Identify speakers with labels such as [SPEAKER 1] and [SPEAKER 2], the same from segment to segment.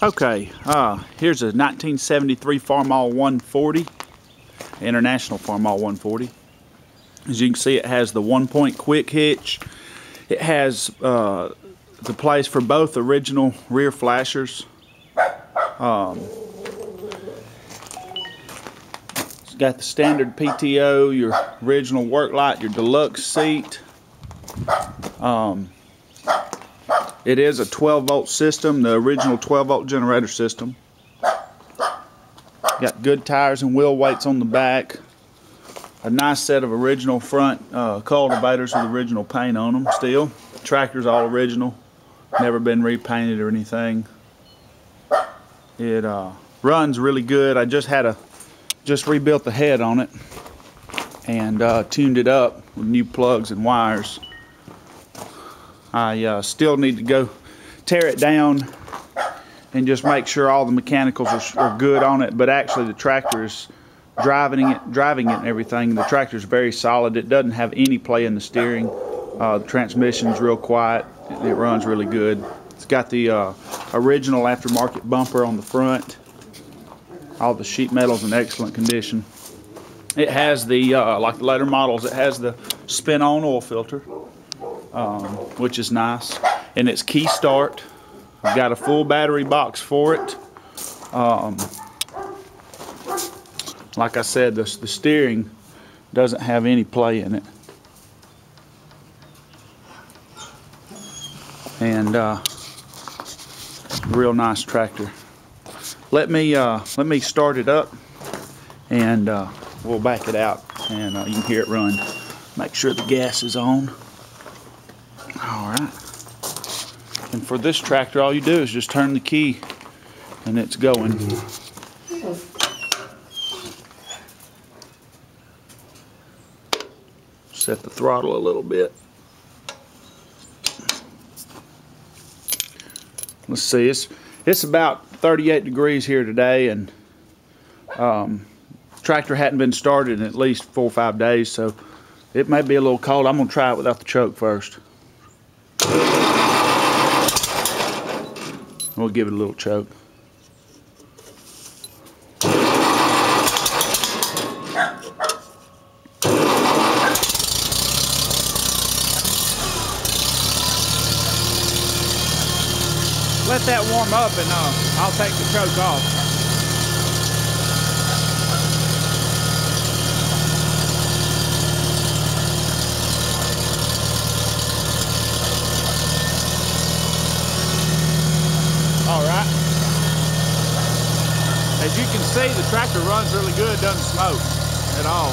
[SPEAKER 1] Okay, here's a 1973 Farmall 140, International Farmall 140. As you can see, it has the 1-point quick hitch. It has the place for both original rear flashers. It's got the standard PTO, your original work light, your deluxe seat. It is a 12-volt system, the original 12-volt generator system. Got good tires and wheel weights on the back. A nice set of original front cultivators with original paint on them still. Tractor's all original, never been repainted or anything. It runs really good. I just rebuilt the head on it and tuned it up with new plugs and wires. I still need to go tear it down and just make sure all the mechanicals are good on it, but actually the tractor is driving it and everything. The tractor is very solid. It doesn't have any play in the steering. The transmission's real quiet. It runs really good. It's got the original aftermarket bumper on the front. All the sheet metal's in excellent condition. It has the, like the later models, it has the spin-on oil filter. Which is nice, and it's key start. I've got a full battery box for it. Like I said, the steering doesn't have any play in it, and real nice tractor. Let me start it up, and we'll back it out, and you can hear it run. Make sure the gas is on. Alright, and for this tractor all you do is just turn the key and it's going. Set the throttle a little bit. Let's see, it's about 38 degrees here today, and tractor hadn't been started in at least 4 or 5 days, so it may be a little cold. I'm going to try it without the choke first. We'll give it a little choke. Let that warm up, and I'll take the choke off. Alright. As you can see, the tractor runs really good, doesn't smoke at all.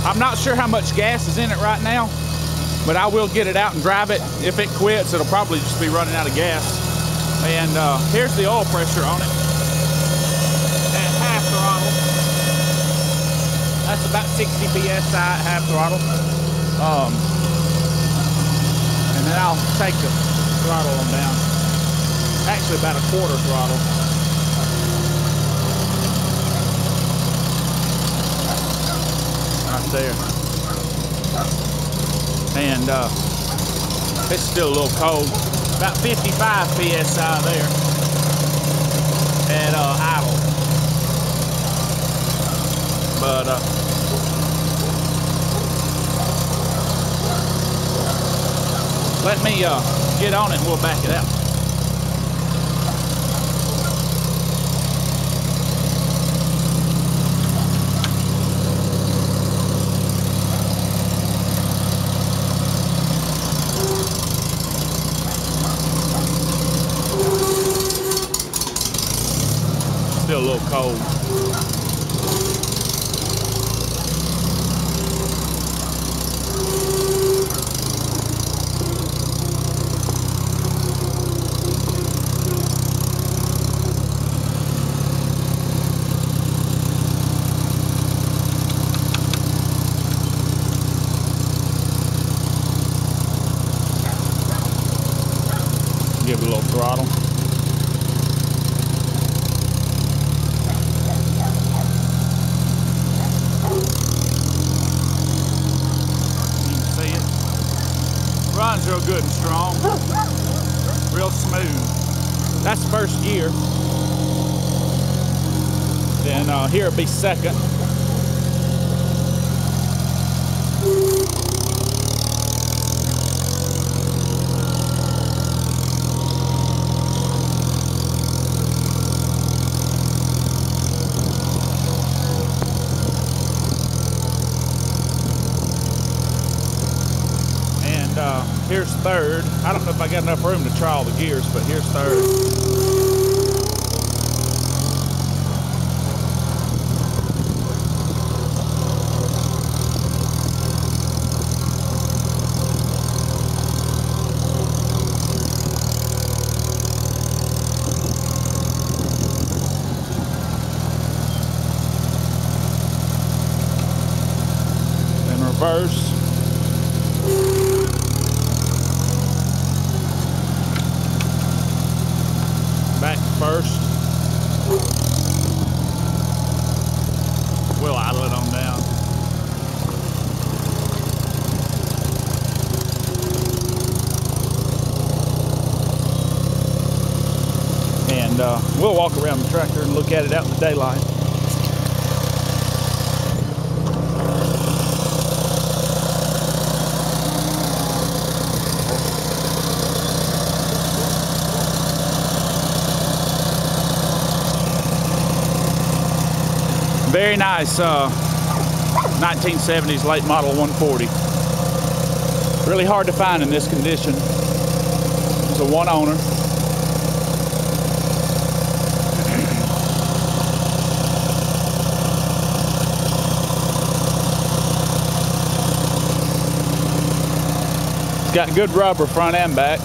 [SPEAKER 1] I'm not sure how much gas is in it right now, but I will get it out and drive it. If it quits, it'll probably just be running out of gas. And here's the oil pressure on it. At half throttle. That's about 60 psi at half throttle. And then I'll take the throttle on down. Actually about a quarter throttle. Right there. And it's still a little cold. About 55 psi there at idle. But let me get on it and we'll back it out. Still a little cold. Give it a little throttle. You can see it Runs real good and strong. Real smooth. That's first gear. Then here it'll be second. Here's third. I don't know if I got enough room to try all the gears, but here's third. Then reverse. Back first. We'll idle it on down. And we'll walk around the tractor and look at it out in the daylight. Very nice 1970s late model 140. Really hard to find in this condition. It's a one owner. It's got good rubber front and back.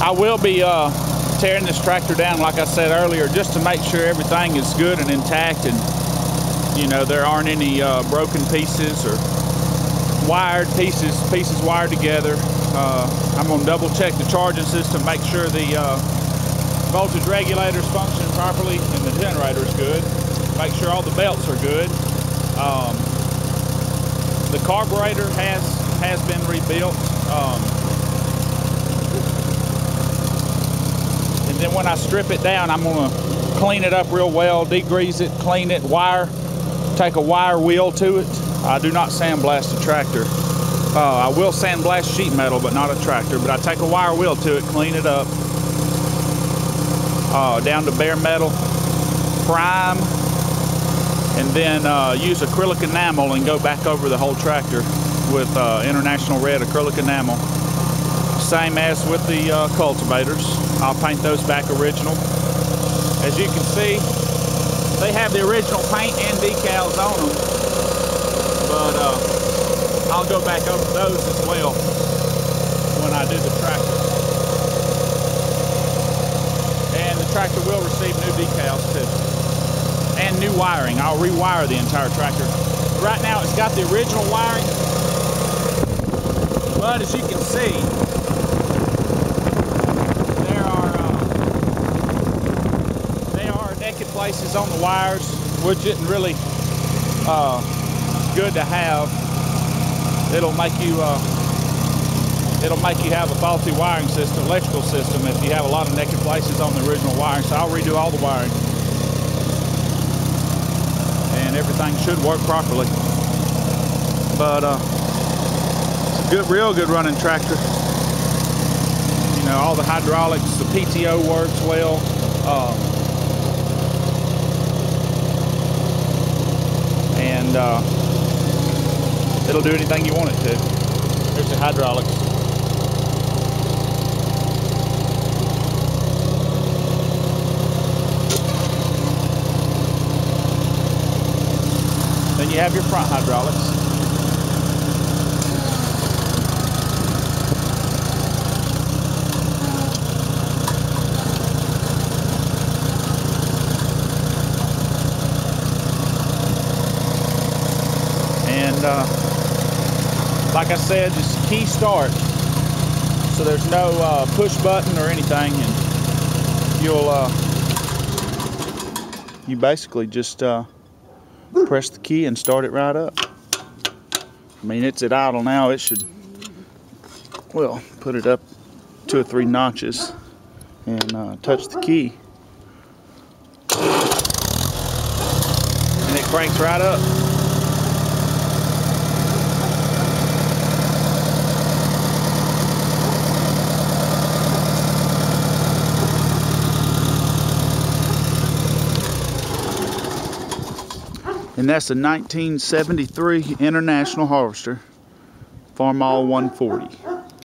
[SPEAKER 1] I will be tearing this tractor down, like I said earlier, just to make sure everything is good and intact, and you know there aren't any broken pieces or wired pieces wired together. I'm going to double check the charging system, make sure the voltage regulators function properly and the generator is good. Make sure all the belts are good. The carburetor has been rebuilt. Then when I strip it down, I'm gonna clean it up real well, degrease it, clean it, take a wire wheel to it. I do not sandblast a tractor. I will sandblast sheet metal, but not a tractor. But I take a wire wheel to it, clean it up, down to bare metal, prime, and then use acrylic enamel and go back over the whole tractor with International Red acrylic enamel. Same as with the cultivators. I'll paint those back original. As you can see, they have the original paint and decals on them, but I'll go back over those as well when I do the tractor. And the tractor will receive new decals too, and new wiring. I'll rewire the entire tractor. Right now it's got the original wiring, but as you can see, places on the wires which isn't really good to have. It'll make you have a faulty wiring system, electrical system, if you have a lot of naked places on the original wiring. So I'll redo all the wiring, and everything should work properly. But it's a good, real good running tractor. You know, all the hydraulics, the PTO works well. And it'll do anything you want it to. Here's the hydraulics. Then you have your front hydraulics. And like I said, it's key start, so there's no push button or anything, and you'll you basically just press the key and start it right up. I mean, it's at idle now. It should, well, put it up 2 or 3 notches and touch the key. And it cranks right up. And that's a 1973 International Harvester, Farmall 140.